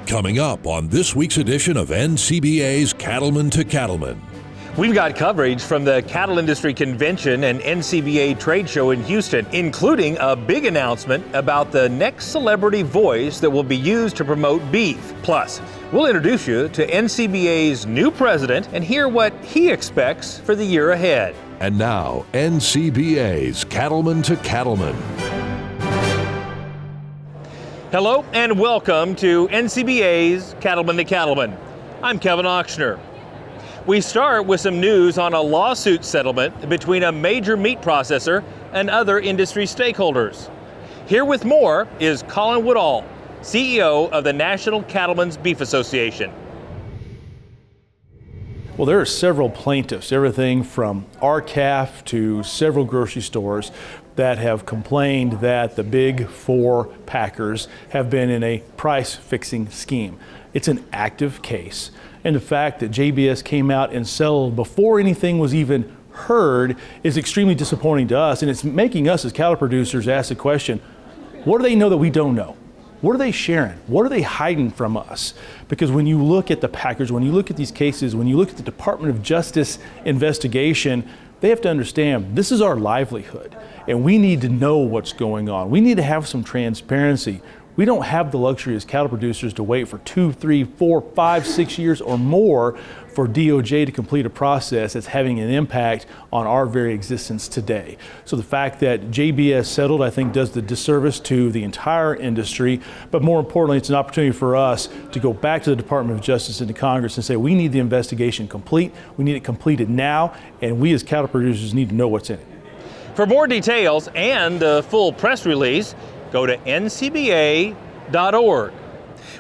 Coming up on this week's edition of NCBA's Cattlemen to Cattlemen. We've got coverage from the Cattle Industry Convention and NCBA trade show in Houston, including a big announcement about the next celebrity voice that will be used to promote beef. Plus, we'll introduce you to NCBA's new president and hear what he expects for the year ahead. And now, NCBA's Cattlemen to Cattlemen. Hello and welcome to NCBA's Cattlemen to Cattlemen. I'm Kevin Ochsner. We start with some news on a lawsuit settlement between a major meat processor and other industry stakeholders. Here with more is Colin Woodall, CEO of the National Cattlemen's Beef Association. Well, there are several plaintiffs, everything from RCAF to several grocery stores, that have complained that the big four packers have been in a price-fixing scheme. It's an active case. And the fact that JBS came out and settled before anything was even heard is extremely disappointing to us, and it's making us as cattle producers ask the question, what do they know that we don't know? What are they sharing? What are they hiding from us? Because when you look at the packers, when you look at these cases, when you look at the Department of Justice investigation, they have to understand this is our livelihood, and we need to know what's going on. We need to have some transparency. We don't have the luxury as cattle producers to wait for 2, 3, 4, 5, 6 years or more for DOJ to complete a process that's having an impact on our very existence today. So the fact that JBS settled, I think, does the disservice to the entire industry, but more importantly, it's an opportunity for us to go back to the Department of Justice and to Congress and say, we need the investigation complete, we need it completed now, and we as cattle producers need to know what's in it. For more details and the full press release, go to ncba.org.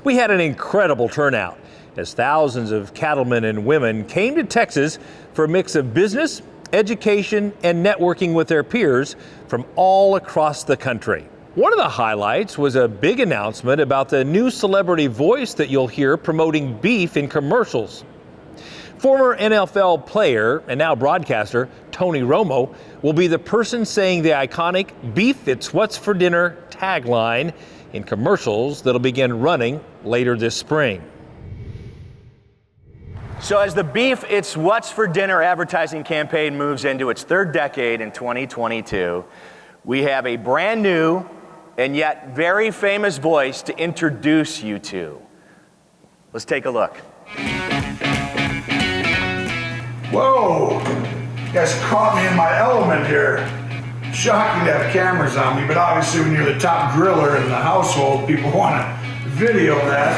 We had an incredible turnout as thousands of cattlemen and women came to Texas for a mix of business, education, and networking with their peers from all across the country. One of the highlights was a big announcement about the new celebrity voice that you'll hear promoting beef in commercials. Former NFL player and now broadcaster Tony Romo will be the person saying the iconic "Beef, it's what's for dinner" tagline in commercials that'll begin running later this spring. So as the Beef, It's What's for Dinner advertising campaign moves into its third decade in 2022, we have a brand new and yet very famous voice to introduce you to. Let's take a look. Whoa, you guys caught me in my element here. Shocking to have cameras on me, but obviously when you're the top griller in the household, people want to video that.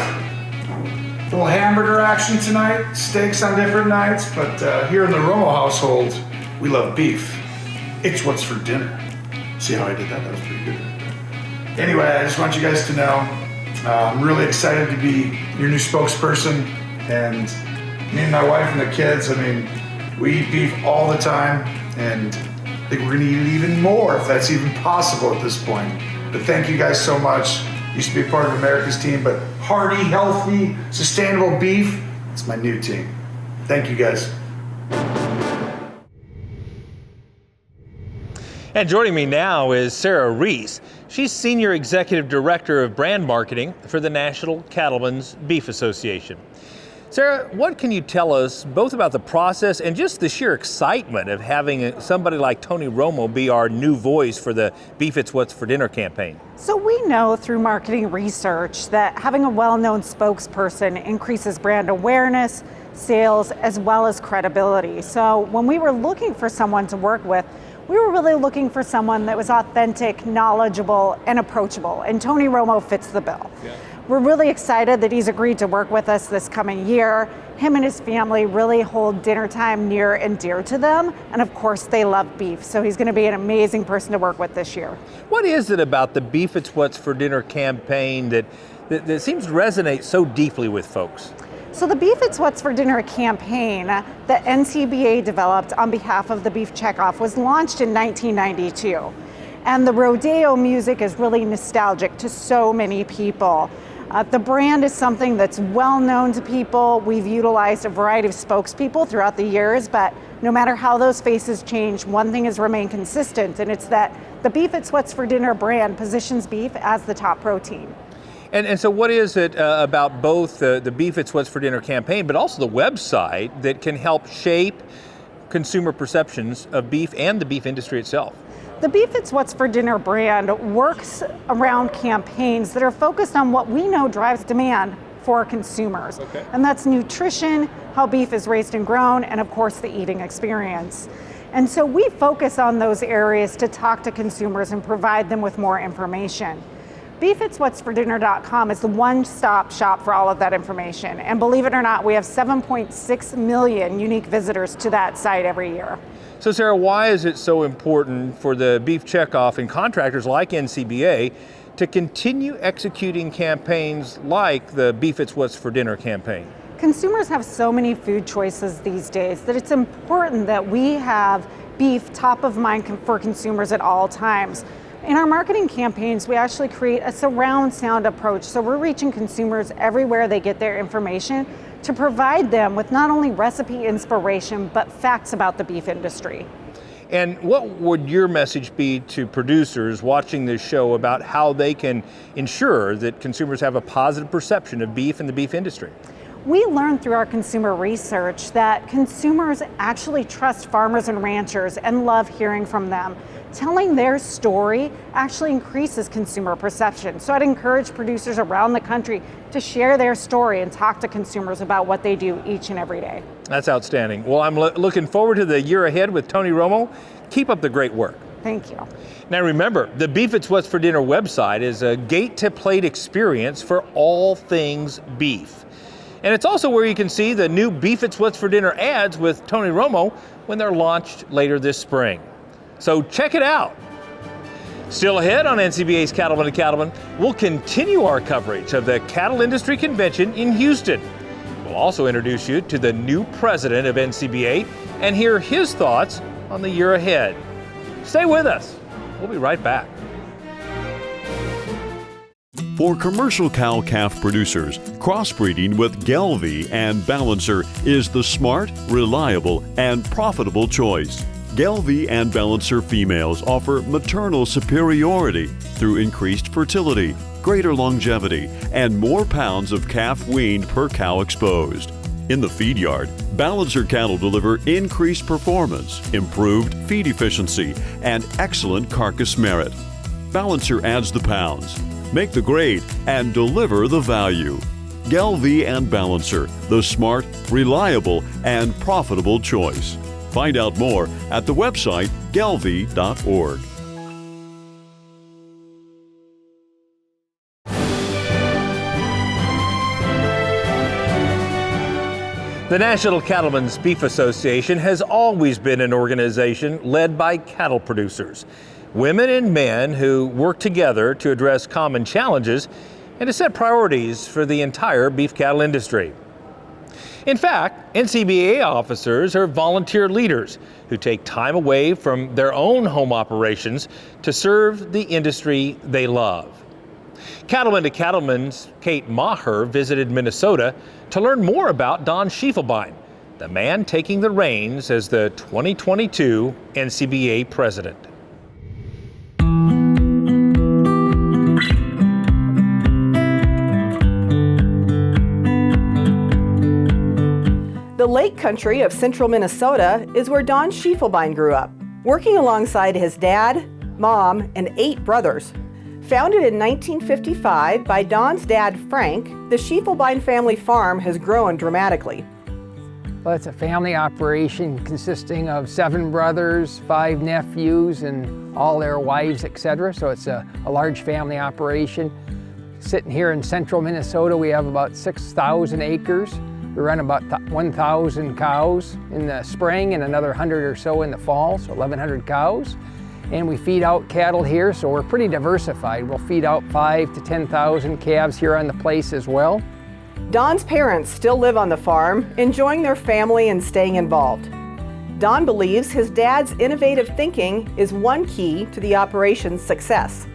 A little hamburger action tonight, steaks on different nights, but here in the Romo household, we love beef. It's what's for dinner. See how I did that? That was pretty good. Anyway, I just want you guys to know, I'm really excited to be your new spokesperson, and me and my wife and the kids, we eat beef all the time, and I think we're gonna eat it even more if that's even possible at this point. But thank you guys so much. Used to be a part of America's team, but hearty, healthy, sustainable beef, it's my new team. Thank you guys. And joining me now is Sarah Reese. She's Senior Executive Director of Brand Marketing for the National Cattlemen's Beef Association. Sarah, what can you tell us both about the process and just the sheer excitement of having somebody like Tony Romo be our new voice for the Beef, It's What's for Dinner campaign? So we know through marketing research that having a well-known spokesperson increases brand awareness, sales, as well as credibility. So when we were looking for someone to work with, we were really looking for someone that was authentic, knowledgeable, and approachable, and Tony Romo fits the bill. Yeah. We're really excited that he's agreed to work with us this coming year. Him and his family really hold dinner time near and dear to them, and of course they love beef, so he's going to be an amazing person to work with this year. What is it about the Beef, It's What's for Dinner campaign that seems to resonate so deeply with folks? So the Beef, It's What's for Dinner campaign that NCBA developed on behalf of the Beef Checkoff was launched in 1992. And the rodeo music is really nostalgic to so many people. The brand is something that's well known to people. We've utilized a variety of spokespeople throughout the years, but no matter how those faces change, one thing has remained consistent, and it's that the Beef, It's What's for Dinner brand positions beef as the top protein. And so what is it about both the Beef It's What's for Dinner campaign, but also the website that can help shape consumer perceptions of beef and the beef industry itself? The Beef It's What's for Dinner brand works around campaigns that are focused on what we know drives demand for consumers. Okay. And that's nutrition, how beef is raised and grown, and of course the eating experience. And so we focus on those areas to talk to consumers and provide them with more information. BeefIt'sWhat'sForDinner.com is the one-stop shop for all of that information. And believe it or not, we have 7.6 million unique visitors to that site every year. So Sarah, why is it so important for the beef checkoff and contractors like NCBA to continue executing campaigns like the Beef It's What's for Dinner campaign? Consumers have so many food choices these days that it's important that we have beef top of mind for consumers at all times. In our marketing campaigns, we actually create a surround sound approach. So we're reaching consumers everywhere they get their information to provide them with not only recipe inspiration, but facts about the beef industry. And what would your message be to producers watching this show about how they can ensure that consumers have a positive perception of beef and the beef industry? We learned through our consumer research that consumers actually trust farmers and ranchers and love hearing from them. Telling their story actually increases consumer perception. So I'd encourage producers around the country to share their story and talk to consumers about what they do each and every day. That's outstanding. Well, I'm looking forward to the year ahead with Tony Romo. Keep up the great work. Thank you. Now remember, the Beef It's What's for Dinner website is a gate-to-plate experience for all things beef. And it's also where you can see the new Beef It's What's for Dinner ads with Tony Romo when they're launched later this spring. So check it out. Still ahead on NCBA's Cattlemen to Cattlemen, we'll continue our coverage of the Cattle Industry Convention in Houston. We'll also introduce you to the new president of NCBA and hear his thoughts on the year ahead. Stay with us. We'll be right back. For commercial cow-calf producers, crossbreeding with Gelbvieh and Balancer is the smart, reliable, and profitable choice. Gelbvieh and Balancer females offer maternal superiority through increased fertility, greater longevity, and more pounds of calf weaned per cow exposed. In the feed yard, Balancer cattle deliver increased performance, improved feed efficiency, and excellent carcass merit. Balancer adds the pounds, make the grade, and deliver the value. Gelbvieh and Balancer, the smart, reliable, and profitable choice. Find out more at the website gelbvieh.org. The National Cattlemen's Beef Association has always been an organization led by cattle producers, women and men who work together to address common challenges and to set priorities for the entire beef cattle industry. In fact, NCBA officers are volunteer leaders who take time away from their own home operations to serve the industry they love. Cattlemen to Cattlemen's Kate Maher visited Minnesota to learn more about Don Schiefelbein, the man taking the reins as the 2022 NCBA president. The lake country of central Minnesota is where Don Schiefelbein grew up, working alongside his dad, mom, and 8 brothers. Founded in 1955 by Don's dad, Frank, the Schiefelbein family farm has grown dramatically. Well, it's a family operation consisting of 7 brothers, 5 nephews, and all their wives, etc. So it's a large family operation. Sitting here in central Minnesota, we have about 6,000 acres. We run about 1,000 cows in the spring and another 100 or so in the fall, so 1,100 cows. And we feed out cattle here, so we're pretty diversified. We'll feed out 5,000 to 10,000 calves here on the place as well. Don's parents still live on the farm, enjoying their family and staying involved. Don believes his dad's innovative thinking is one key to the operation's success.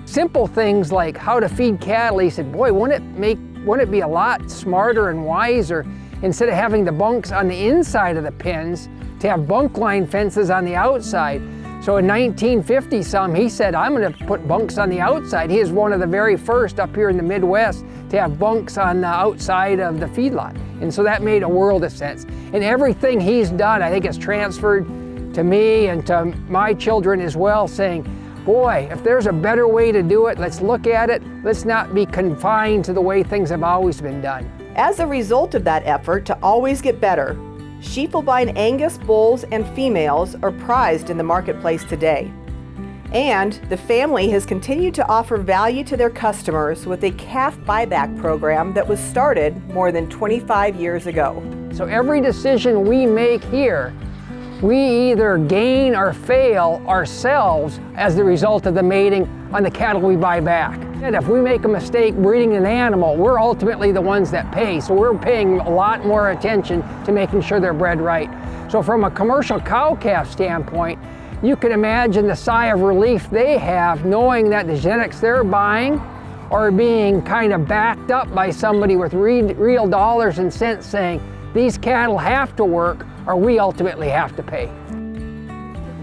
Simple things like how to feed cattle, he said, boy, wouldn't it be a lot smarter and wiser instead of having the bunks on the inside of the pens to have bunk line fences on the outside. So in 1950-some, he said, I'm going to put bunks on the outside. He is one of the very first up here in the Midwest to have bunks on the outside of the feedlot. And so that made a world of sense. And everything he's done, I think, has transferred to me and to my children as well, saying, boy, if there's a better way to do it, let's look at it. Let's not be confined to the way things have always been done. As a result of that effort to always get better, Schiefelbein Angus bulls and females are prized in the marketplace today. And the family has continued to offer value to their customers with a calf buyback program that was started more than 25 years ago. So every decision we make here, we either gain or fail ourselves as the result of the mating on the cattle we buy back. And if we make a mistake breeding an animal, we're ultimately the ones that pay. So we're paying a lot more attention to making sure they're bred right. So from a commercial cow-calf standpoint, you can imagine the sigh of relief they have knowing that the genetics they're buying are being kind of backed up by somebody with real dollars and cents saying, these cattle have to work or we ultimately have to pay.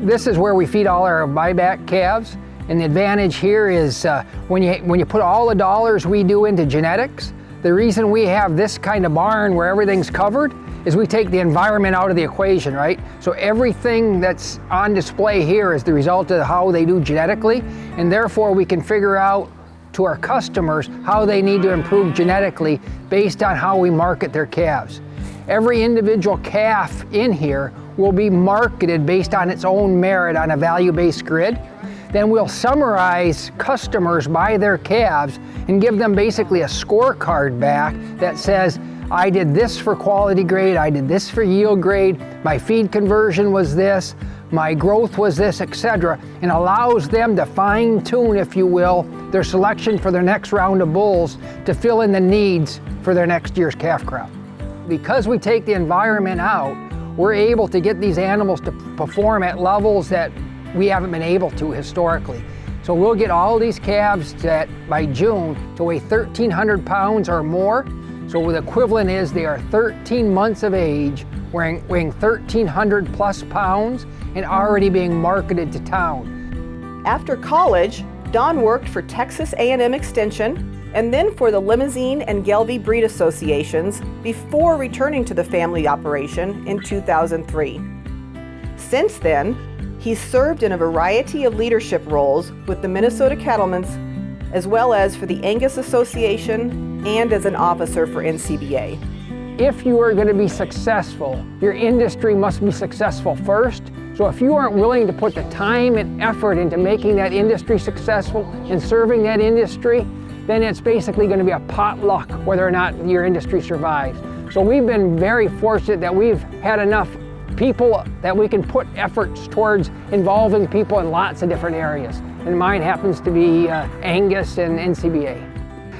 This is where we feed all our buyback calves. And the advantage here is when you put all the dollars we do into genetics, the reason we have this kind of barn where everything's covered is we take the environment out of the equation, right? So everything that's on display here is the result of how they do genetically, and therefore we can figure out to our customers how they need to improve genetically based on how we market their calves. Every individual calf in here will be marketed based on its own merit on a value-based grid. Then we'll summarize customers by their calves and give them basically a scorecard back that says, I did this for quality grade, I did this for yield grade, my feed conversion was this, my growth was this, etc., and allows them to fine-tune, if you will, their selection for their next round of bulls to fill in the needs for their next year's calf crop. Because we take the environment out, we're able to get these animals to perform at levels that we haven't been able to historically. So we'll get all these calves that by June to weigh 1,300 pounds or more. So the equivalent is they are 13 months of age, weighing 1,300 plus pounds and already being marketed to town. After college, Don worked for Texas A&M Extension and then for the Limousine and Gelbvieh Breed Associations before returning to the family operation in 2003. Since then, he's served in a variety of leadership roles with the Minnesota Cattlemen, as well as for the Angus Association and as an officer for NCBA. If you are going to be successful, your industry must be successful first. So if you aren't willing to put the time and effort into making that industry successful and serving that industry, then it's basically going to be a potluck whether or not your industry survives. So we've been very fortunate that we've had enough people that we can put efforts towards involving people in lots of different areas. And mine happens to be Angus and NCBA.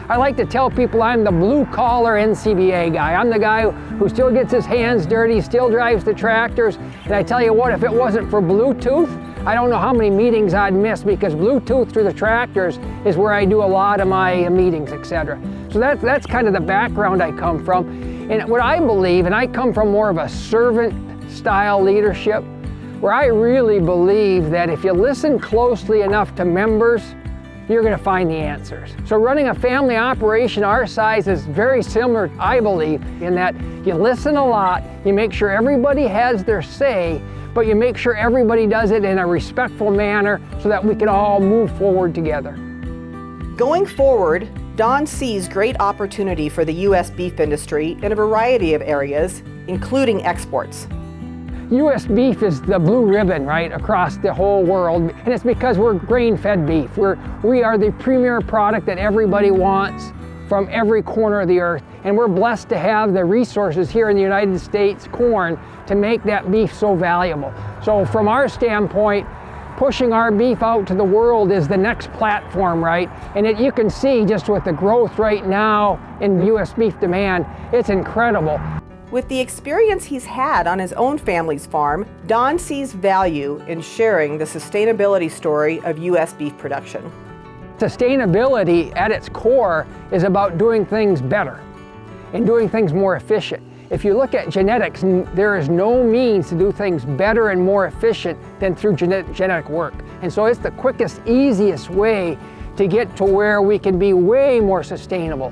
I like to tell people I'm the blue-collar NCBA guy. I'm the guy who still gets his hands dirty, still drives the tractors, and I tell you what, if it wasn't for Bluetooth, I don't know how many meetings I'd miss, because Bluetooth through the tractors is where I do a lot of my meetings, etc. So that's kind of the background I come from. And what I believe, and I come from more of a servant-style leadership, where I really believe that if you listen closely enough to members, you're going to find the answers. So running a family operation our size is very similar, I believe, in that you listen a lot, you make sure everybody has their say, but you make sure everybody does it in a respectful manner so that we can all move forward together. Going forward, Don sees great opportunity for the U.S. beef industry in a variety of areas, including exports. U.S. beef is the blue ribbon, right, across the whole world, and it's because we're grain-fed beef. We are the premier product that everybody wants from every corner of the earth, and we're blessed to have the resources here in the United States, corn, to make that beef so valuable. So from our standpoint, pushing our beef out to the world is the next platform, right? And you can see just with the growth right now in U.S. beef demand, it's incredible. With the experience he's had on his own family's farm, Don sees value in sharing the sustainability story of U.S. beef production. Sustainability at its core is about doing things better and doing things more efficient. If you look at genetics, there is no means to do things better and more efficient than through genetic work. And so it's the quickest, easiest way to get to where we can be way more sustainable.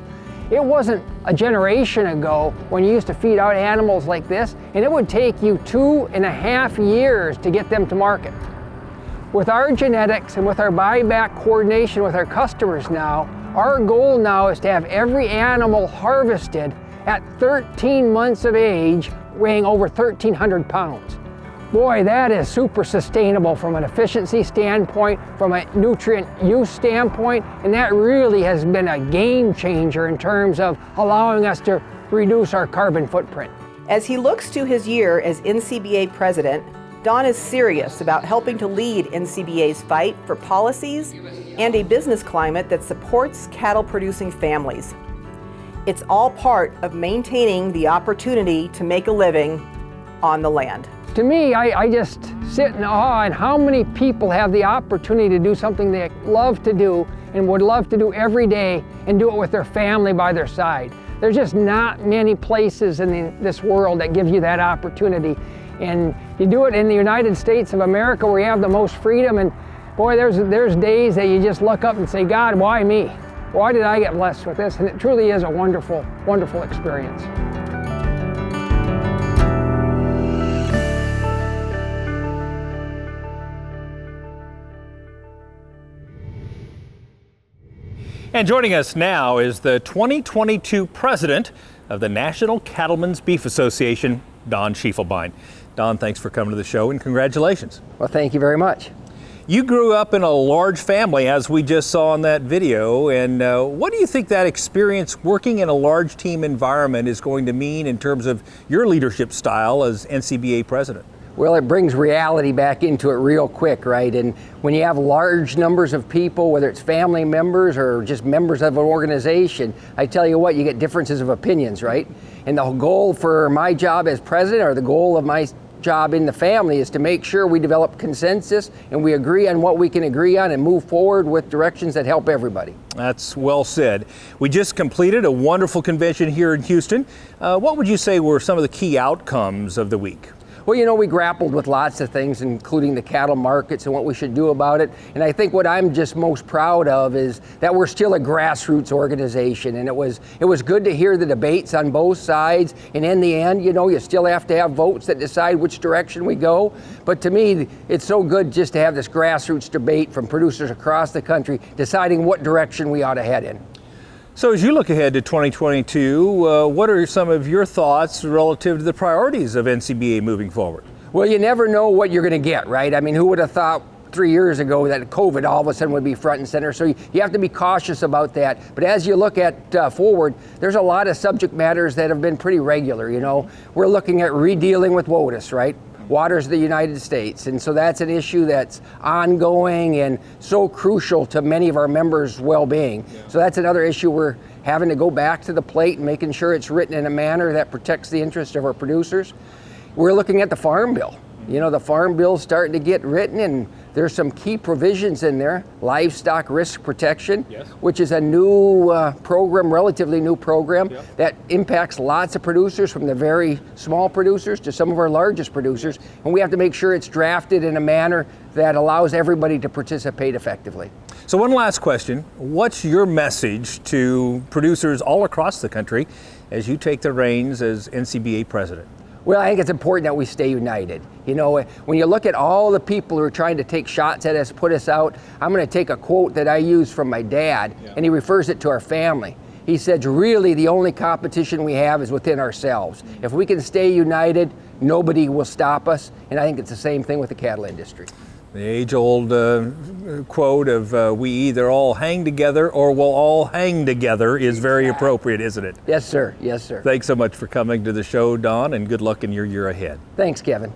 It wasn't a generation ago when you used to feed out animals like this, and it would take you 2.5 years to get them to market. With our genetics and with our buyback coordination with our customers now, our goal now is to have every animal harvested at 13 months of age, weighing over 1,300 pounds. Boy, that is super sustainable from an efficiency standpoint, from a nutrient use standpoint, and that really has been a game changer in terms of allowing us to reduce our carbon footprint. As he looks to his year as NCBA president, Don is serious about helping to lead NCBA's fight for policies and a business climate that supports cattle-producing families. It's all part of maintaining the opportunity to make a living on the land. To me, I just sit in awe at how many people have the opportunity to do something they love to do and would love to do every day and do it with their family by their side. There's just not many places in this world that give you that opportunity. And you do it in the United States of America where you have the most freedom, and boy, there's days that you just look up and say, God, why me? Why did I get blessed with this? And it truly is a wonderful, wonderful experience. And joining us now is the 2022 president of the National Cattlemen's Beef Association, Don Schiefelbein. Don, thanks for coming to the show and congratulations. Well, thank you very much. You grew up in a large family, as we just saw in that video, and what do you think that experience working in a large team environment is going to mean in terms of your leadership style as NCBA president? Well, it brings reality back into it real quick, right? And when you have large numbers of people, whether it's family members or just members of an organization, I tell you what, you get differences of opinions, right? And the goal for my job as president, or the goal of my job in the family, is to make sure we develop consensus and we agree on what we can agree on and move forward with directions that help everybody. That's well said. We just completed a wonderful convention here in Houston. What would you say were some of the key outcomes of the week? Well, you know, we grappled with lots of things, including the cattle markets and what we should do about it. And I think what I'm just most proud of is that we're still a grassroots organization. And it was good to hear the debates on both sides. And in the end, you know, you still have to have votes that decide which direction we go. But to me, it's so good just to have this grassroots debate from producers across the country deciding what direction we ought to head in. So as you look ahead to 2022, what are some of your thoughts relative to the priorities of NCBA moving forward? Well, you never know what you're going to get, right? I mean, who would have thought 3 years ago that COVID all of a sudden would be front and center? So you have to be cautious about that. But as you look at forward, there's a lot of subject matters that have been pretty regular, you know. We're looking at redealing with WOTUS, right? Waters of the United States. And so that's an issue that's ongoing and so crucial to many of our members' well-being. So that's another issue we're having to go back to the plate and making sure it's written in a manner that protects the interest of our producers. We're looking at the Farm Bill. You know, the Farm Bill's starting to get written, and there's some key provisions in there. Livestock risk protection, which is a new program, relatively new program, that impacts lots of producers, from the very small producers to some of our largest producers. And we have to make sure it's drafted in a manner that allows everybody to participate effectively. So one last question. What's your message to producers all across the country as you take the reins as NCBA president? Well, I think it's important that we stay united. You know, when you look at all the people who are trying to take shots at us, put us out, I'm going to take a quote that I use from my dad, and he refers it to our family. He said, really, the only competition we have is within ourselves. If we can stay united, nobody will stop us, and I think it's the same thing with the cattle industry. The age-old quote of we either all hang together or we'll all hang together is very appropriate, isn't it? Yes, sir. Yes, sir. Thanks so much for coming to the show, Don, and good luck in your year ahead. Thanks, Kevin.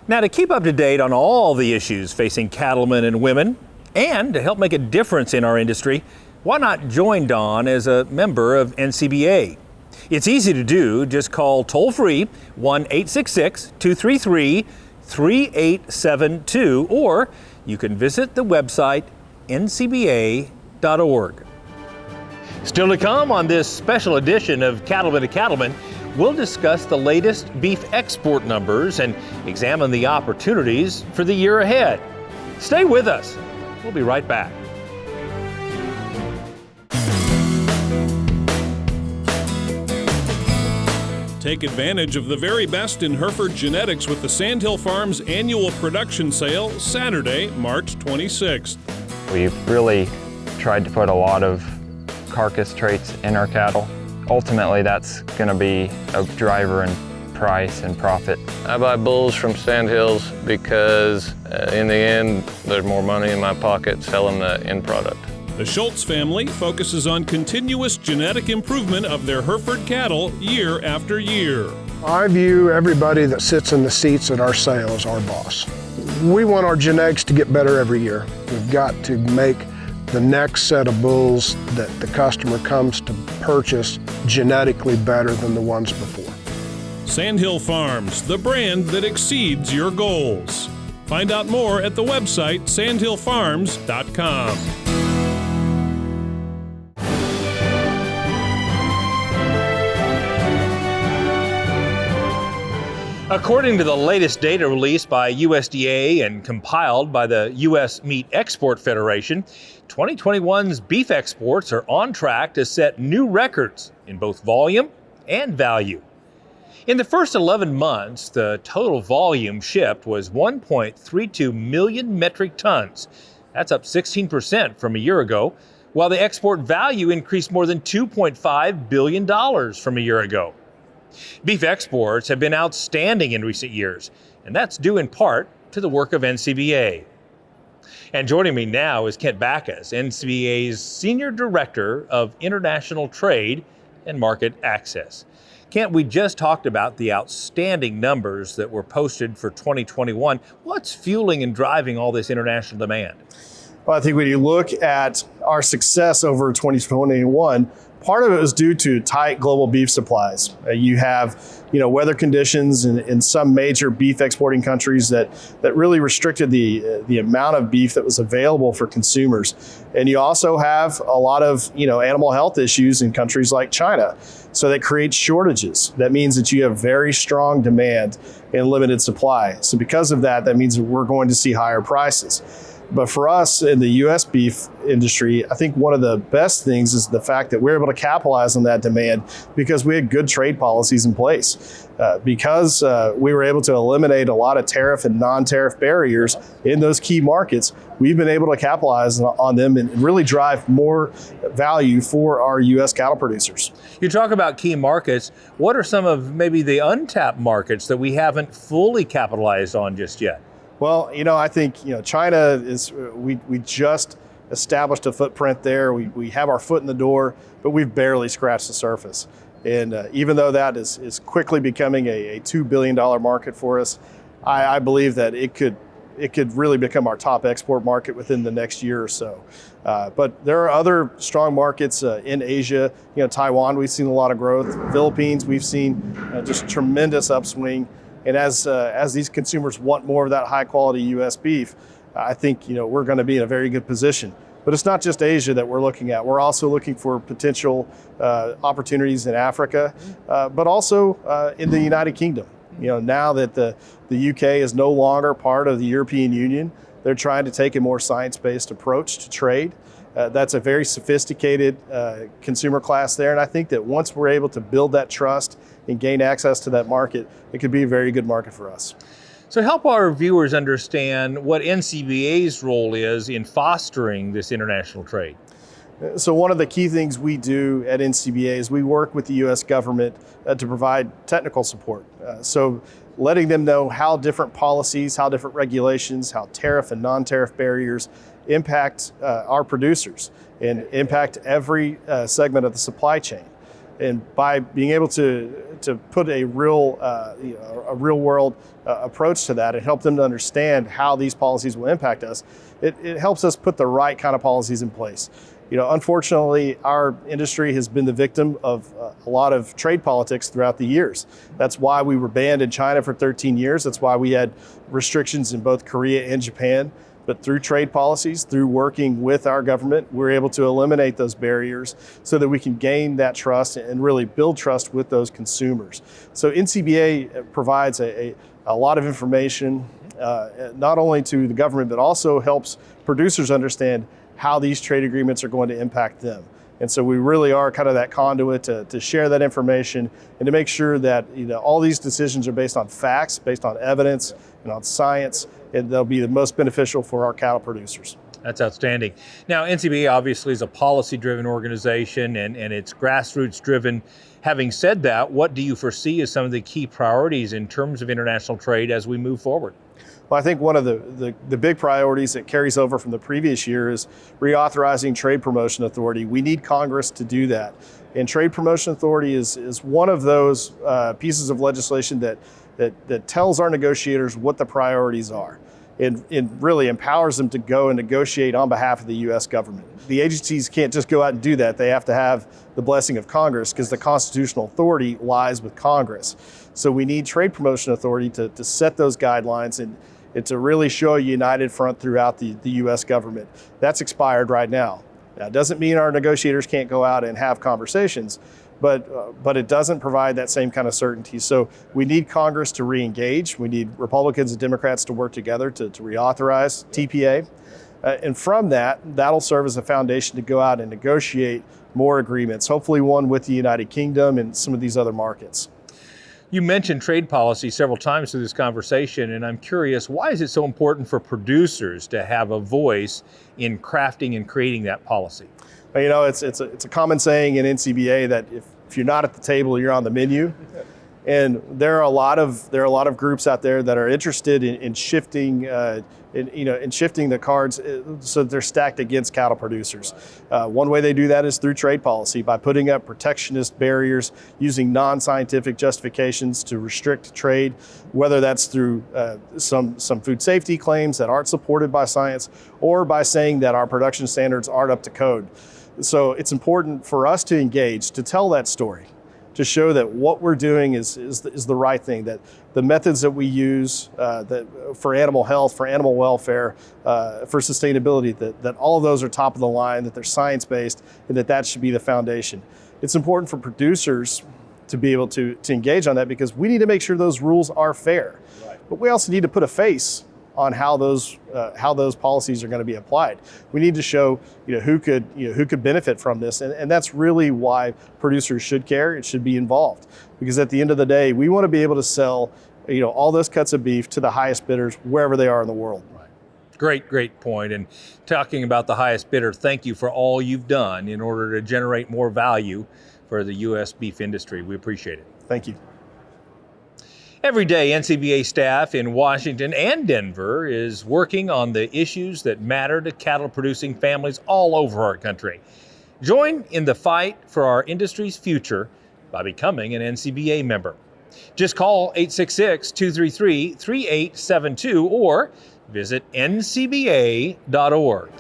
Now, to keep up to date on all the issues facing cattlemen and women, and to help make a difference in our industry, why not join Don as a member of NCBA? It's easy to do. Just call toll-free 1-866-233-3872, or you can visit the website ncba.org. Still to come on this special edition of Cattlemen to Cattlemen, we'll discuss the latest beef export numbers and examine the opportunities for the year ahead. Stay with us. We'll be right back. Take advantage of the very best in Hereford genetics with the Sandhill Farms annual production sale Saturday, March 26th. We've really tried to put a lot of carcass traits in our cattle. Ultimately, that's going to be a driver in price and profit. I buy bulls from Sandhills because in the end, there's more money in my pocket selling the end product. The Schultz family focuses on continuous genetic improvement of their Hereford cattle year after year. I view everybody that sits in the seats at our sale as our boss. We want our genetics to get better every year. We've got to make the next set of bulls that the customer comes to purchase genetically better than the ones before. Sandhill Farms, the brand that exceeds your goals. Find out more at the website sandhillfarms.com. According to the latest data released by USDA and compiled by the U.S. Meat Export Federation, 2021's beef exports are on track to set new records in both volume and value. In the first 11 months, the total volume shipped was 1.32 million metric tons. That's up 16% from a year ago, while the export value increased more than $2.5 billion from a year ago. Beef exports have been outstanding in recent years, and that's due in part to the work of NCBA. And joining me now is Kent Backus, NCBA's Senior Director of International Trade and Market Access. Kent, we just talked about the outstanding numbers that were posted for 2021. What's fueling and driving all this international demand? Well, I think when you look at our success over 2021, part of it was due to tight global beef supplies. You have, weather conditions in some major beef exporting countries that really restricted the amount of beef that was available for consumers. And you also have a lot of, animal health issues in countries like China. So that creates shortages. That means that you have very strong demand and limited supply. So because of that, that means that we're going to see higher prices. But for us in the U.S. beef industry, I think one of the best things is the fact that we're able to capitalize on that demand because we had good trade policies in place. Because we were able to eliminate a lot of tariff and non-tariff barriers in those key markets, we've been able to capitalize on them and really drive more value for our U.S. cattle producers. You talk about key markets. What are some of maybe the untapped markets that we haven't fully capitalized on just yet? Well, I think, China is, we just established a footprint there. We have our foot in the door, but we've barely scratched the surface. And even though that is quickly becoming a $2 billion market for us, I believe that it could really become our top export market within the next year or so. But there are other strong markets in Asia. Taiwan, we've seen a lot of growth. Philippines, we've seen just tremendous upswing. And as these consumers want more of that high quality U.S. beef, I think we're going to be in a very good position. But it's not just Asia that we're looking at. We're also looking for potential opportunities in Africa, but also in the United Kingdom. Now that the UK is no longer part of the European Union, they're trying to take a more science-based approach to trade. That's a very sophisticated consumer class there. And I think that once we're able to build that trust and gain access to that market, it could be a very good market for us. So help our viewers understand what NCBA's role is in fostering this international trade. So one of the key things we do at NCBA is we work with the U.S. government to provide technical support. So letting them know how different policies, how different regulations, how tariff and non-tariff barriers impact our producers and impact every segment of the supply chain. And by being able to put a real world approach to that and help them to understand how these policies will impact us, it helps us put the right kind of policies in place. Unfortunately, our industry has been the victim of a lot of trade politics throughout the years. That's why we were banned in China for 13 years. That's why we had restrictions in both Korea and Japan. But through trade policies, through working with our government, we're able to eliminate those barriers so that we can gain that trust and really build trust with those consumers. So NCBA provides a lot of information, not only to the government, but also helps producers understand how these trade agreements are going to impact them. And so we really are kind of that conduit to share that information and to make sure that all these decisions are based on facts, based on evidence, and on science, and they'll be the most beneficial for our cattle producers. That's outstanding. Now, NCBA obviously is a policy-driven organization and it's grassroots-driven. Having said that, what do you foresee as some of the key priorities in terms of international trade as we move forward? Well, I think one of the big priorities that carries over from the previous year is reauthorizing Trade Promotion Authority. We need Congress to do that. And Trade Promotion Authority is one of those pieces of legislation that tells our negotiators what the priorities are. And really empowers them to go and negotiate on behalf of the U.S. government. The agencies can't just go out and do that. They have to have the blessing of Congress because the constitutional authority lies with Congress. So we need Trade Promotion Authority to set those guidelines and to really show a united front throughout the U.S. government. That's expired right now. Now, it doesn't mean our negotiators can't go out and have conversations, but it doesn't provide that same kind of certainty. So we need Congress to re-engage. We need Republicans and Democrats to work together to reauthorize TPA. And from that'll serve as a foundation to go out and negotiate more agreements, hopefully one with the United Kingdom and some of these other markets. You mentioned trade policy several times through this conversation, and I'm curious, why is it so important for producers to have a voice in crafting and creating that policy? It's a common saying in NCBA that if you're not at the table, you're on the menu. And there are a lot of groups out there that are interested in shifting in shifting the cards so that they're stacked against cattle producers. One way they do that is through trade policy, by putting up protectionist barriers, using non-scientific justifications to restrict trade, whether that's through some food safety claims that aren't supported by science, or by saying that our production standards aren't up to code. So it's important for us to engage, to tell that story, to show that what we're doing is the right thing, that the methods that we use that for animal health, for animal welfare, for sustainability, that all of those are top of the line, that they're science-based, and that should be the foundation. It's important for producers to be able to engage on that, because we need to make sure those rules are fair. Right. But we also need to put a face on how those policies are going to be applied. We need to show who could benefit from this, and that's really why producers should care. It should be involved, because at the end of the day, we want to be able to sell all those cuts of beef to the highest bidders wherever they are in the world. Great point. And talking about the highest bidder, thank you for all you've done in order to generate more value for the U.S. beef industry. We appreciate it. Thank you. Every day, NCBA staff in Washington and Denver is working on the issues that matter to cattle-producing families all over our country. Join in the fight for our industry's future by becoming an NCBA member. Just call 866-233-3872 or visit ncba.org.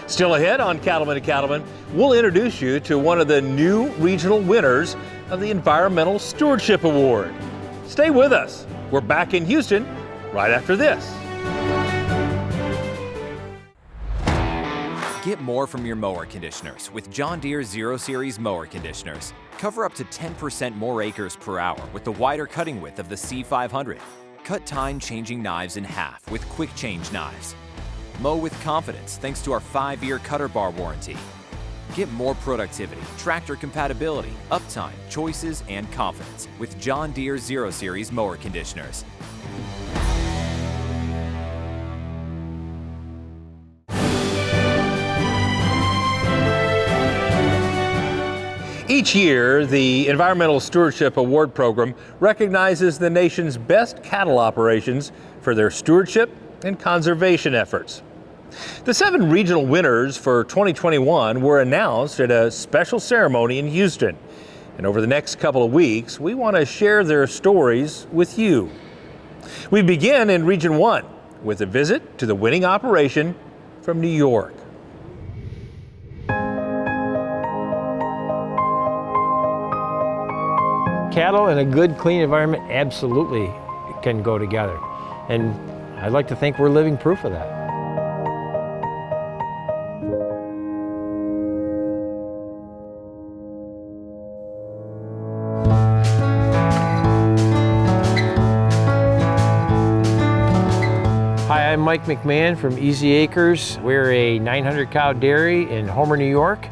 Still ahead on Cattlemen to Cattlemen, we'll introduce you to one of the new regional winners of the Environmental Stewardship Award. Stay with us. We're back in Houston right after this. Get more from your mower conditioners with John Deere 0 Series mower conditioners. Cover up to 10% more acres per hour with the wider cutting width of the C500. Cut time changing knives in half with quick change knives. Mow with confidence thanks to our 5-year cutter bar warranty. Get more productivity, tractor compatibility, uptime, choices, and confidence with John Deere 0 Series mower conditioners. Each year, the Environmental Stewardship Award Program recognizes the nation's best cattle operations for their stewardship and conservation efforts. The 7 regional winners for 2021 were announced at a special ceremony in Houston. And over the next couple of weeks, we want to share their stories with you. We begin in Region 1 with a visit to the winning operation from New York. Cattle and a good, clean environment absolutely can go together. And I'd like to think we're living proof of that. I'm Mike McMahon from Easy Acres. We're a 900 cow dairy in Homer, New York.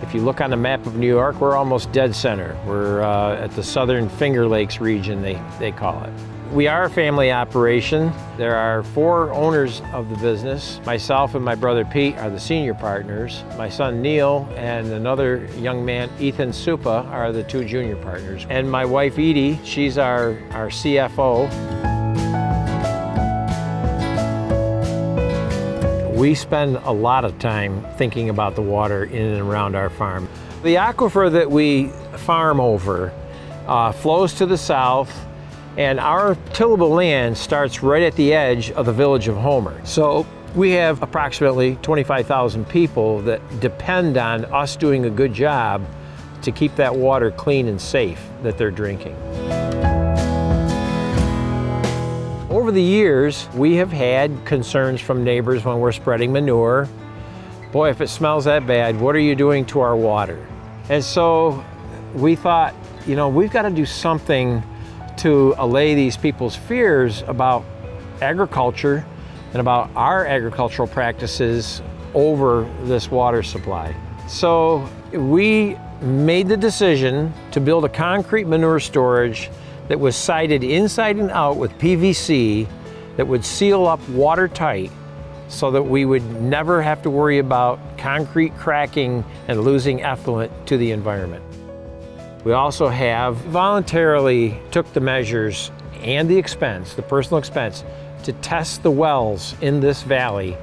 If you look on the map of New York, we're almost dead center. We're at the Southern Finger Lakes region, they call it. We are a family operation. There are 4 owners of the business. Myself and my brother Pete are the senior partners. My son Neil and another young man, Ethan Supa, are the 2 junior partners. And my wife Edie, she's our CFO. We spend a lot of time thinking about the water in and around our farm. The aquifer that we farm over flows to the south, and our tillable land starts right at the edge of the village of Homer. So we have approximately 25,000 people that depend on us doing a good job to keep that water clean and safe that they're drinking. Over the years, we have had concerns from neighbors when we're spreading manure. Boy, if it smells that bad, what are you doing to our water? And so we thought, you know, we've got to do something to allay these people's fears about agriculture and about our agricultural practices over this water supply. So we made the decision to build a concrete manure storage that was sided inside and out with PVC that would seal up watertight so that we would never have to worry about concrete cracking and losing effluent to the environment. We also have voluntarily took the measures and the expense, the personal expense, to test the wells in this valley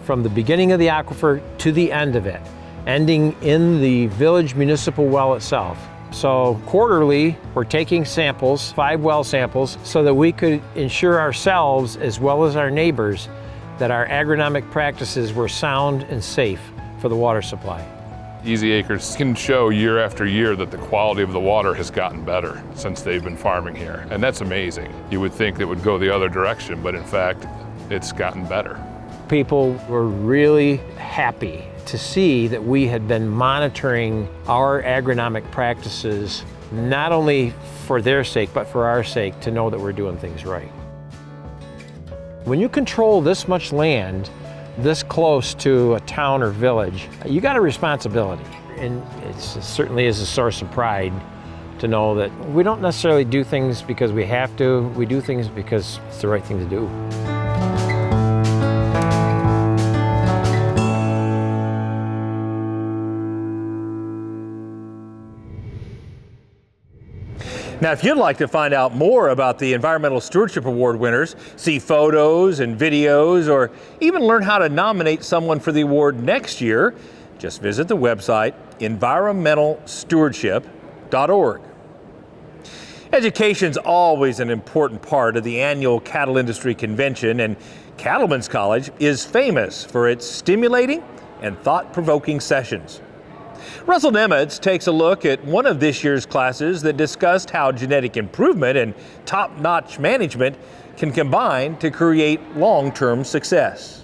from the beginning of the aquifer to the end of it, ending in the village municipal well itself. So quarterly, we're taking samples, 5 well samples, so that we could ensure ourselves as well as our neighbors that our agronomic practices were sound and safe for the water supply. Easy Acres can show year after year that the quality of the water has gotten better since they've been farming here. And that's amazing. You would think it would go the other direction, but in fact, it's gotten better. People were really happy to see that we had been monitoring our agronomic practices, not only for their sake, but for our sake, to know that we're doing things right. When you control this much land, this close to a town or village, you got a responsibility. And it certainly is a source of pride to know that we don't necessarily do things because we have to, we do things because it's the right thing to do. Now, if you'd like to find out more about the Environmental Stewardship Award winners, see photos and videos, or even learn how to nominate someone for the award next year, just visit the website environmentalstewardship.org. Education's always an important part of the annual Cattle Industry Convention, and Cattlemen's College is famous for its stimulating and thought-provoking sessions. Russell Nemitz takes a look at one of this year's classes that discussed how genetic improvement and top-notch management can combine to create long-term success.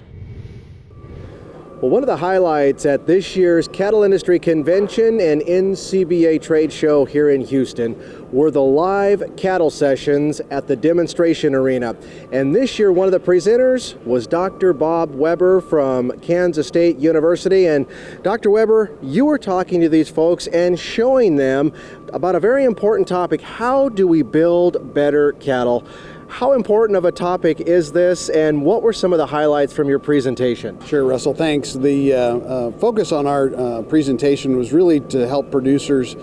Well, one of the highlights at this year's Cattle Industry Convention and NCBA trade show here in Houston were the live cattle sessions at the demonstration arena. And this year, one of the presenters was Dr. Bob Weber from Kansas State University. And Dr. Weber, you were talking to these folks and showing them about a very important topic. How do we build better cattle? How important of a topic is this, and what were some of the highlights from your presentation? Sure, Russell, thanks. The focus on our presentation was really to help producers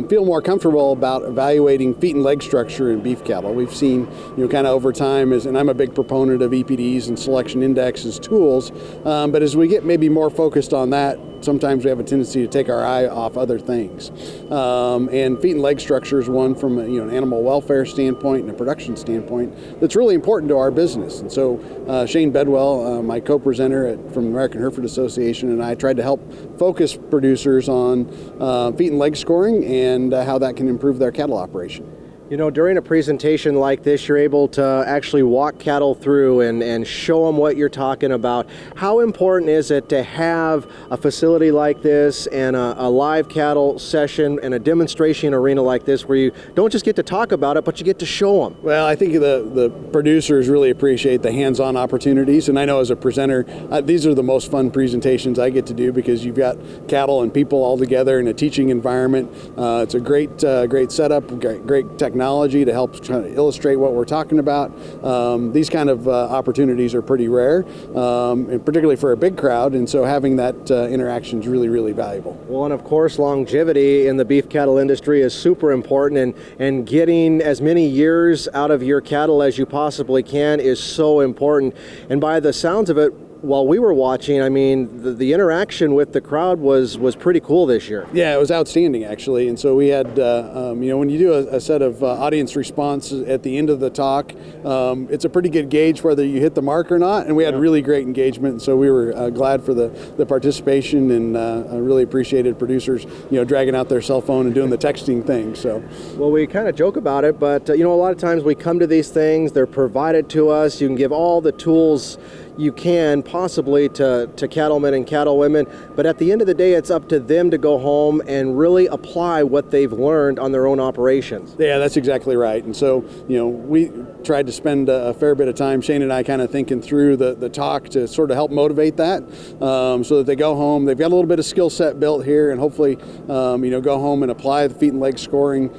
feel more comfortable about evaluating feet and leg structure in beef cattle. We've seen, kind of over time, and I'm a big proponent of EPDs and selection indexes tools, but as we get maybe more focused on that, sometimes we have a tendency to take our eye off other things. And feet and leg structure is one from an animal welfare standpoint and a production standpoint that's really important to our business. And so Shane Bedwell, my co-presenter from the American Hereford Association, and I tried to help focus producers on feet and leg scoring and how that can improve their cattle operation. You know, during a presentation like this, you're able to actually walk cattle through and show them what you're talking about. How important is it to have a facility like this and a live cattle session and a demonstration arena like this where you don't just get to talk about it, but you get to show them? Well, I think the producers really appreciate the hands-on opportunities, and I know as a presenter, these are the most fun presentations I get to do because you've got cattle and people all together in a teaching environment. It's a great setup, great technology to help try to illustrate what we're talking about. These kind of opportunities are pretty rare, and particularly for a big crowd, and so having that interaction is really, really valuable. Well, and of course, longevity in the beef cattle industry is super important, and getting as many years out of your cattle as you possibly can is so important. And by the sounds of it, while we were watching, I mean, the interaction with the crowd was pretty cool this year. Yeah, it was outstanding, actually. And so we had, when you do a set of audience response at the end of the talk, it's a pretty good gauge whether you hit the mark or not. And we had really great engagement. And so we were glad for the participation, and really appreciated producers, dragging out their cell phone and doing the texting thing. So, well, we kind of joke about it, but a lot of times we come to these things, they're provided to us. You can give all the tools you can possibly to cattlemen and cattlewomen, but at the end of the day, it's up to them to go home and really apply what they've learned on their own operations. Yeah, that's exactly right. And so, we tried to spend a fair bit of time, Shane and I, kind of thinking through the talk to sort of help motivate that, so that they go home, they've got a little bit of skill set built here, and hopefully, go home and apply the feet and leg scoring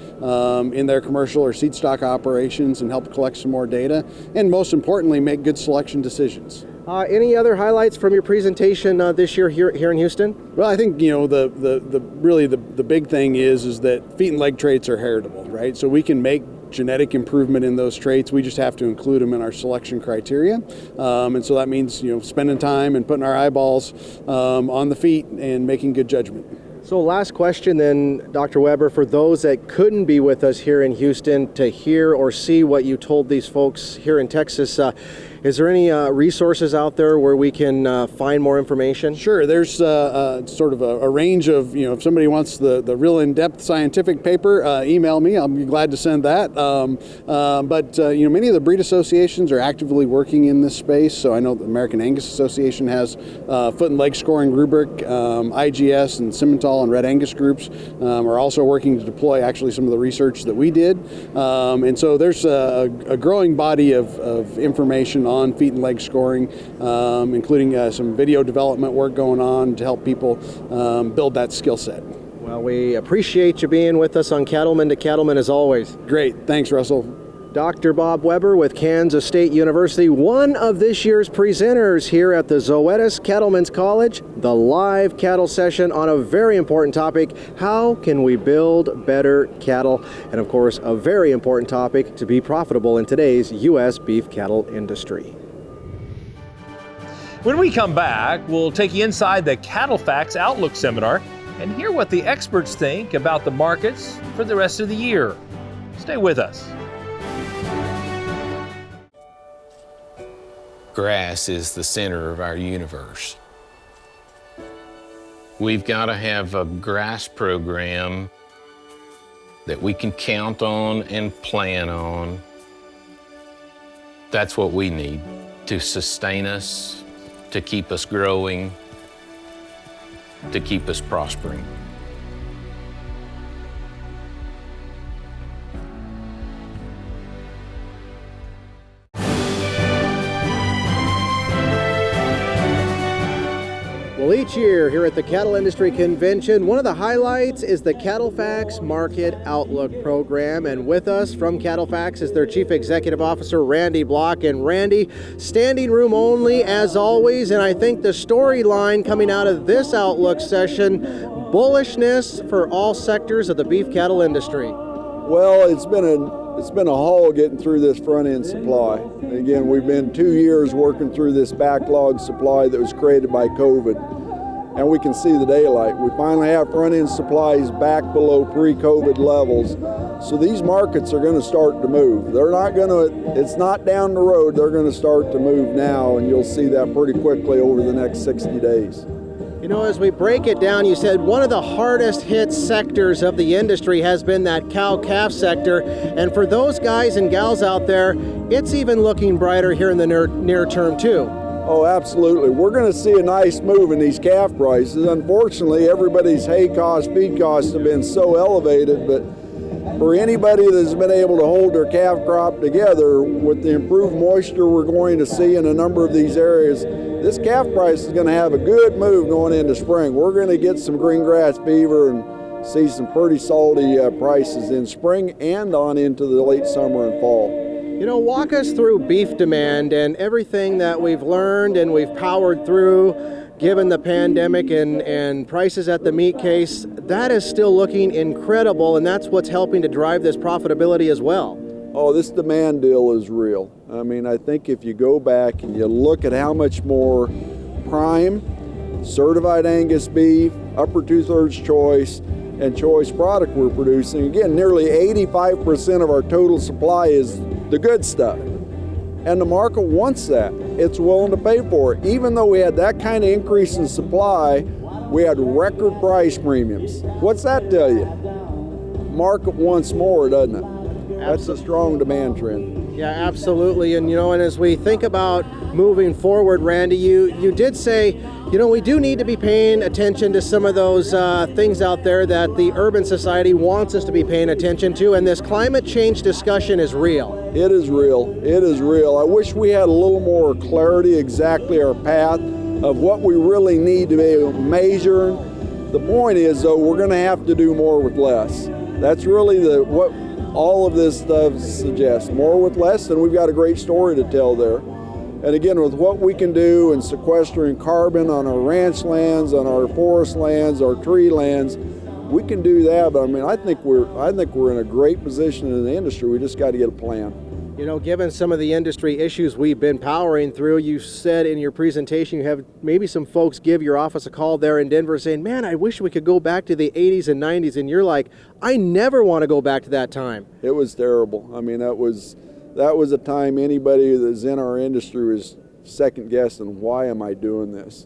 in their commercial or seed stock operations and help collect some more data, and most importantly, make good selection decisions. Any other highlights from your presentation this year here in Houston? Well, I think the big thing is that feet and leg traits are heritable, right? So we can make genetic improvement in those traits. We just have to include them in our selection criteria, and so that means spending time and putting our eyeballs on the feet and making good judgment. So last question then, Dr. Weber, for those that couldn't be with us here in Houston to hear or see what you told these folks here in Texas, is there any resources out there where we can find more information? Sure, there's sort of a range of, if somebody wants the real in-depth scientific paper, email me, I'll be glad to send that. But many of the breed associations are actively working in this space. So I know the American Angus Association has foot and leg scoring rubric, IGS and Simmental and Red Angus groups are also working to deploy actually some of the research that we did. And so there's a growing body of information on feet and leg scoring, including some video development work going on to help people build that skill set. Well, we appreciate you being with us on Cattlemen to Cattlemen as always. Great, thanks Russell. Dr. Bob Weber with Kansas State University, one of this year's presenters here at the Zoetis Cattlemen's College, the live cattle session on a very important topic, how can we build better cattle? And of course, a very important topic to be profitable in today's U.S. beef cattle industry. When we come back, we'll take you inside the Cattle Facts Outlook Seminar and hear what the experts think about the markets for the rest of the year. Stay with us. Grass is the center of our universe. We've got to have a grass program that we can count on and plan on. That's what we need to sustain us, to keep us growing, to keep us prospering. Well, each year here at the Cattle Industry Convention, one of the highlights is the Cattle Facts Market Outlook Program. And with us from Cattle Facts is their Chief Executive Officer, Randy Block. And Randy, standing room only as always. And I think the storyline coming out of this Outlook session, bullishness for all sectors of the beef cattle industry. Well, it's been a haul getting through this front-end supply. Again, we've been 2 years working through this backlog supply that was created by COVID, and we can see the daylight. We finally have front-end supplies back below pre-COVID levels, so these markets are going to start to move. It's not down the road, they're going to start to move now, and you'll see that pretty quickly over the next 60 days. know, as we break it down, you said one of the hardest hit sectors of the industry has been that cow-calf sector. And for those guys and gals out there, it's even looking brighter here in the near term too. Oh, absolutely. We're going to see a nice move in these calf prices. Unfortunately, everybody's hay costs, feed costs have been so elevated, but for anybody that's been able to hold their calf crop together with the improved moisture we're going to see in a number of these areas, this calf price is going to have a good move going into spring. We're going to get some green grass beaver and see some pretty salty prices in spring and on into the late summer and fall. You know, walk us through beef demand and everything that we've learned and we've powered through, given the pandemic and prices at the meat case. That is still looking incredible, and that's what's helping to drive this profitability as well. Oh, this demand deal is real. I mean, I think if you go back and you look at how much more prime, certified Angus beef, upper two-thirds choice, and choice product we're producing, again, nearly 85% of our total supply is the good stuff. And the market wants that. It's willing to pay for it. Even though we had that kind of increase in supply, we had record price premiums. What's that tell you? Market wants more, doesn't it? That's a strong demand trend. Yeah, absolutely. And, you know, and as we think about moving forward, Randy, you did say, you know, we do need to be paying attention to some of those things out there that the urban society wants us to be paying attention to, and this climate change discussion is real. It is real. It is real. I wish we had a little more clarity exactly our path of what we really need to be measuring. The point is, though, we're going to have to do more with less. That's really what all of this stuff suggests. More with less, and we've got a great story to tell there. And again, with what we can do in sequestering carbon on our ranch lands, on our forest lands, our tree lands, we can do that. But I mean, I think we're in a great position in the industry. We just got to get a plan. You know, given some of the industry issues we've been powering through, you said in your presentation you have maybe some folks give your office a call there in Denver saying, man, I wish we could go back to the 80s and 90s. And you're like, I never want to go back to that time. It was terrible. I mean, that was a time anybody that's in our industry was second guessing, why am I doing this?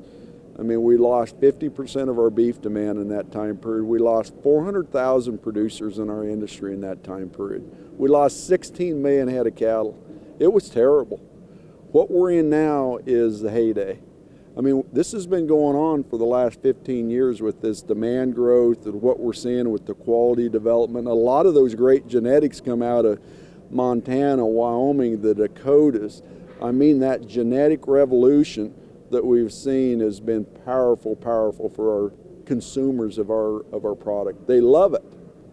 I mean, we lost 50% of our beef demand in that time period. We lost 400,000 producers in our industry in that time period. We lost 16 million head of cattle. It was terrible. What we're in now is the heyday. I mean, this has been going on for the last 15 years with this demand growth and what we're seeing with the quality development. A lot of those great genetics come out of Montana, Wyoming, the Dakotas. I mean, that genetic revolution that we've seen has been powerful for our consumers of our product. They love it.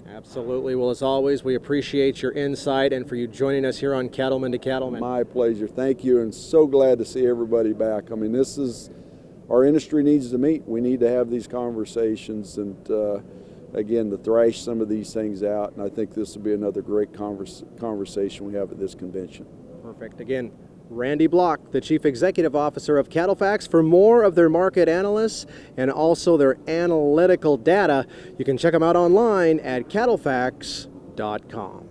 Absolutely. Well, as always, we appreciate your insight and for you joining us here on Cattlemen to Cattlemen. My pleasure. Thank you, and so glad to see everybody back. I mean, our industry needs to meet. We need to have these conversations and again, to thrash some of these things out, and I think this will be another great conversation we have at this convention. Perfect. Again, Randy Block, the Chief Executive Officer of CattleFax. For more of their market analysts and also their analytical data, you can check them out online at cattlefax.com.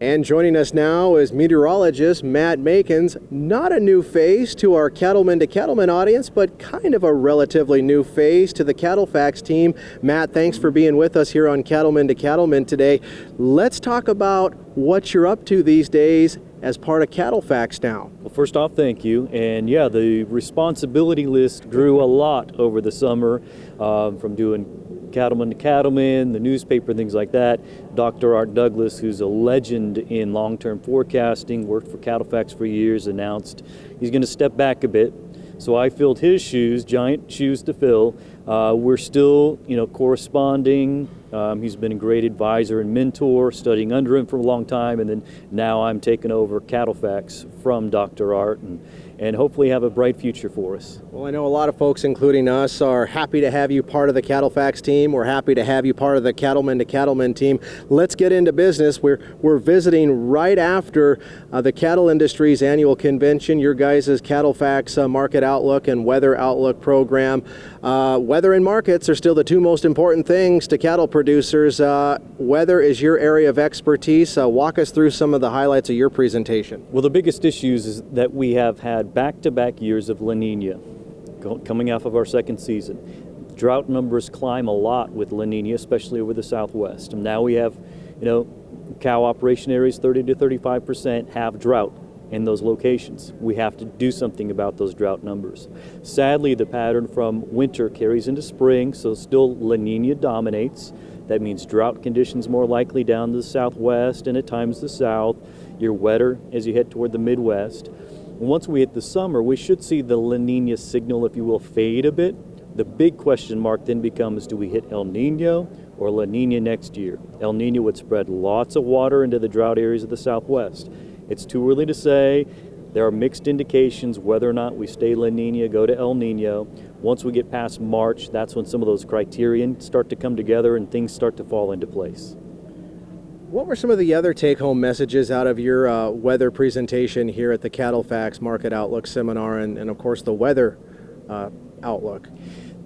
And joining us now is meteorologist Matt Makins. Not a new face to our Cattlemen to Cattlemen audience, but kind of a relatively new face to the CattleFax team. Matt, thanks for being with us here on Cattlemen to Cattlemen today. Let's talk about what you're up to these days as part of CattleFax now. Well, first off, thank you. And yeah, the responsibility list grew a lot over the summer from doing Cattlemen to Cattlemen, the newspaper, things like that. Dr. Art Douglas, who's a legend in long-term forecasting, worked for CattleFax for years, announced he's going to step back a bit. So I filled his shoes, giant shoes to fill. We're still, corresponding. He's been a great advisor and mentor, studying under him for a long time, and then now I'm taking over CattleFax from Dr. Art, and hopefully have a bright future for us. Well, I know a lot of folks, including us, are happy to have you part of the CattleFax team. We're happy to have you part of the Cattlemen to Cattlemen team. Let's get into business. We're visiting right after the cattle industry's annual convention, your guys' CattleFax Market Outlook and Weather Outlook program. Weather and markets are still the two most important things to cattle producers. Weather is your area of expertise. Walk us through some of the highlights of your presentation. Well, the biggest issues is that we have had back-to-back years of La Nina. coming off of our second season. Drought numbers climb a lot with La Nina, especially over the southwest. And now we have, cow operation areas 30 to 35% have drought in those locations. We have to do something about those drought numbers. Sadly, the pattern from winter carries into spring, so still La Nina dominates. That means drought conditions more likely down to the southwest and at times the south. You're wetter as you head toward the Midwest. Once we hit the summer, we should see the La Nina signal, if you will, fade a bit. The big question mark then becomes, do we hit El Nino or La Nina next year? El Nino would spread lots of water into the drought areas of the southwest. It's too early to say. There are mixed indications whether or not we stay La Nina, go to El Nino. Once we get past March, that's when some of those criterion start to come together and things start to fall into place. What were some of the other take-home messages out of your weather presentation here at the Cattle Facts Market Outlook Seminar and of course, the weather outlook?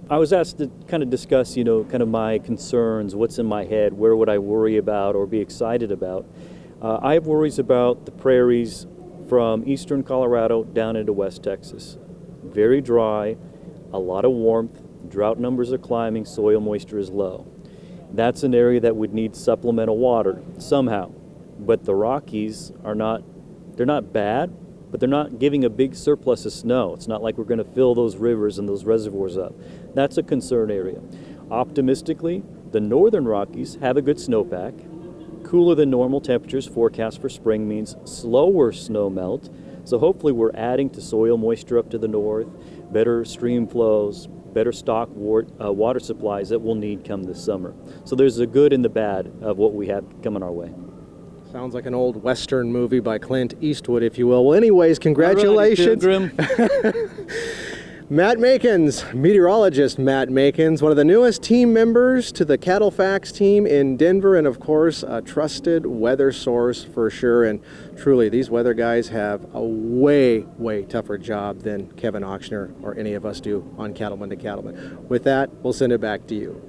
I was asked to kind of discuss, kind of my concerns, what's in my head, where would I worry about or be excited about. I have worries about the prairies from eastern Colorado down into West Texas. Very dry, a lot of warmth, drought numbers are climbing, soil moisture is low. That's an area that would need supplemental water somehow. But the Rockies they're not bad, but they're not giving a big surplus of snow. It's not like we're going to fill those rivers and those reservoirs up. That's a concern area. Optimistically, the northern Rockies have a good snowpack. Cooler than normal temperatures forecast for spring means slower snow melt. So hopefully we're adding to soil moisture up to the north, better stream flows, better stock water supplies that we'll need come this summer. So there's the good and the bad of what we have coming our way. Sounds like an old Western movie by Clint Eastwood, if you will. Well, anyways, congratulations. Matt Makins, meteorologist Matt Makins, one of the newest team members to the Cattle Facts team in Denver, and of course, a trusted weather source for sure. And truly, these weather guys have a way tougher job than Kevin Ochsner or any of us do on Cattlemen to Cattlemen. With that, we'll send it back to you.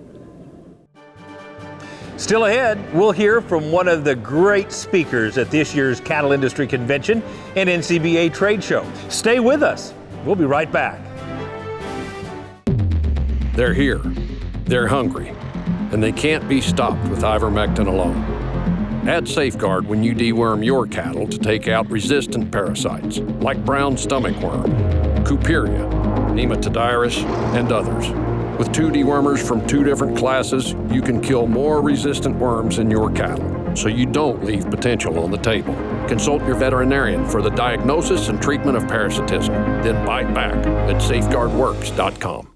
Still ahead, we'll hear from one of the great speakers at this year's Cattle Industry Convention and NCBA trade show. Stay with us. We'll be right back. They're here, they're hungry, and they can't be stopped with ivermectin alone. Add Safeguard when you deworm your cattle to take out resistant parasites like brown stomach worm, Cuperia, Nematodirus, and others. With 2 dewormers from 2 different classes, you can kill more resistant worms in your cattle, so you don't leave potential on the table. Consult your veterinarian for the diagnosis and treatment of parasitism. Then bite back at safeguardworks.com.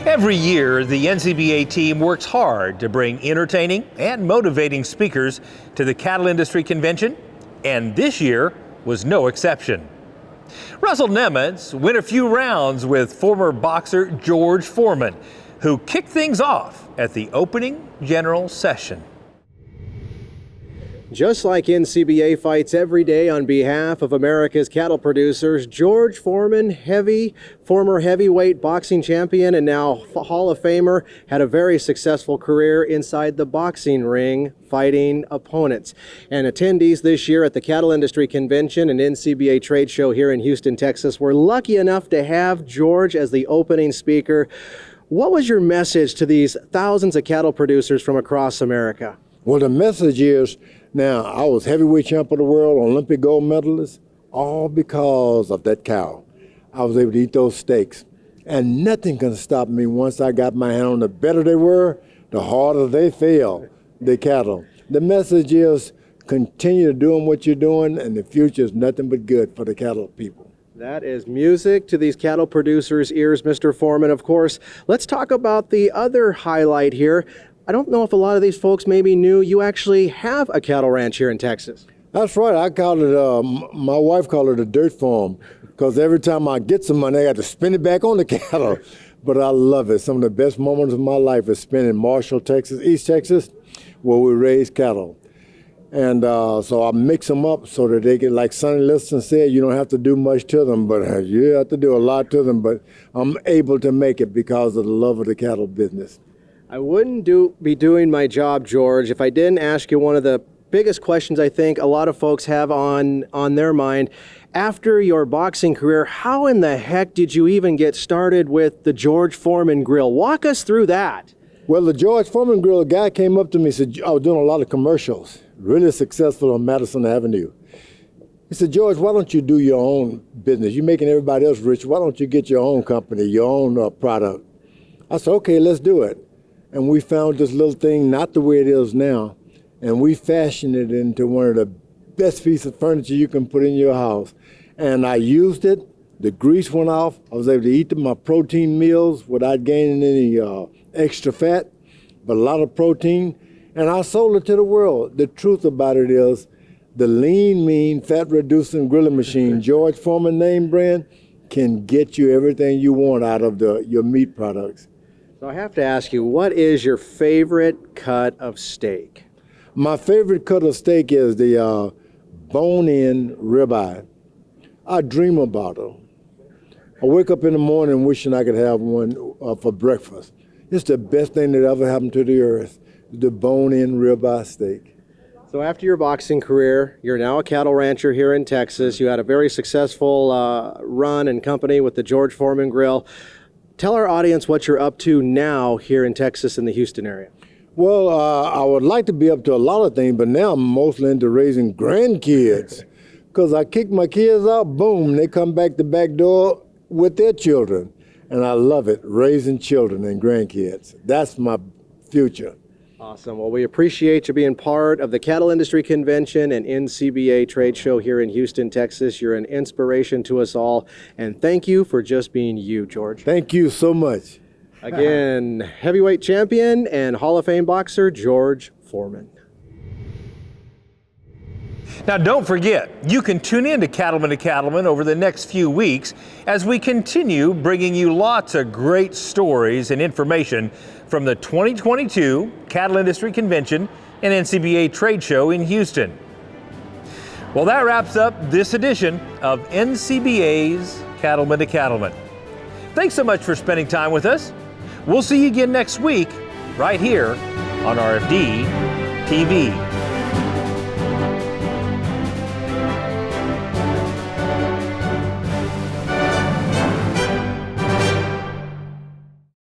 Every year, the NCBA team works hard to bring entertaining and motivating speakers to the Cattle Industry Convention, and this year was no exception. Russell Nemitz went a few rounds with former boxer George Foreman, who kicked things off at the opening general session. Just like NCBA fights every day on behalf of America's cattle producers, George Foreman, former heavyweight boxing champion and now Hall of Famer, had a very successful career inside the boxing ring fighting opponents. And attendees this year at the Cattle Industry Convention and NCBA trade show here in Houston, Texas, were lucky enough to have George as the opening speaker. What was your message to these thousands of cattle producers from across America? Well, the message is, now, I was heavyweight champion of the world, Olympic gold medalist, all because of that cow. I was able to eat those steaks. And nothing can stop me once I got my hand on. The better they were, the harder they fell, the cattle. The message is, continue doing what you're doing, and the future is nothing but good for the cattle people. That is music to these cattle producers' ears, Mr. Foreman, of course. Let's talk about the other highlight here. I don't know if a lot of these folks maybe knew you actually have a cattle ranch here in Texas. That's right. I call it, my wife called it a dirt farm, because every time I get some money, I got to spend it back on the cattle. But I love it. Some of the best moments of my life is spent in Marshall, Texas, East Texas, where we raise cattle. And so I mix them up so that they get, like Sonny Liston said, you don't have to do much to them, but you have to do a lot to them. But I'm able to make it because of the love of the cattle business. I wouldn't be doing my job, George, if I didn't ask you one of the biggest questions I think a lot of folks have on their mind. After your boxing career, how in the heck did you even get started with the George Foreman grill? Walk us through that. Well, the George Foreman grill, a guy came up to me and said, I was doing a lot of commercials, really successful on Madison Avenue. He said, George, why don't you do your own business? You're making everybody else rich. Why don't you get your own company, your own product? I said, okay, let's do it. And we found this little thing, not the way it is now, and we fashioned it into one of the best pieces of furniture you can put in your house. And I used it. The grease went off. I was able to eat my protein meals without gaining any extra fat, but a lot of protein. And I sold it to the world. The truth about it is the lean, mean, fat-reducing grilling machine, George Foreman name brand, can get you everything you want out of your meat products. So I have to ask you, what is your favorite cut of steak? My favorite cut of steak is the bone-in ribeye. I dream about it. I wake up in the morning wishing I could have one for breakfast. It's the best thing that ever happened to the earth, the bone-in ribeye steak. So after your boxing career, you're now a cattle rancher here in Texas. You had a very successful run and company with the George Foreman Grill. Tell our audience what you're up to now here in Texas in the Houston area. Well, I would like to be up to a lot of things, but now I'm mostly into raising grandkids. Because I kick my kids out, boom, they come back the back door with their children. And I love it, raising children and grandkids. That's my future. Awesome. Well, we appreciate you being part of the Cattle Industry Convention and NCBA trade show here in Houston, Texas. You're an inspiration to us all. And thank you for just being you, George. Thank you so much. Again, heavyweight champion and Hall of Fame boxer, George Foreman. Now, don't forget, you can tune in to Cattlemen to Cattlemen over the next few weeks as we continue bringing you lots of great stories and information from the 2022 Cattle Industry Convention and NCBA Trade Show in Houston. Well, that wraps up this edition of NCBA's Cattlemen to Cattlemen. Thanks so much for spending time with us. We'll see you again next week right here on RFD TV.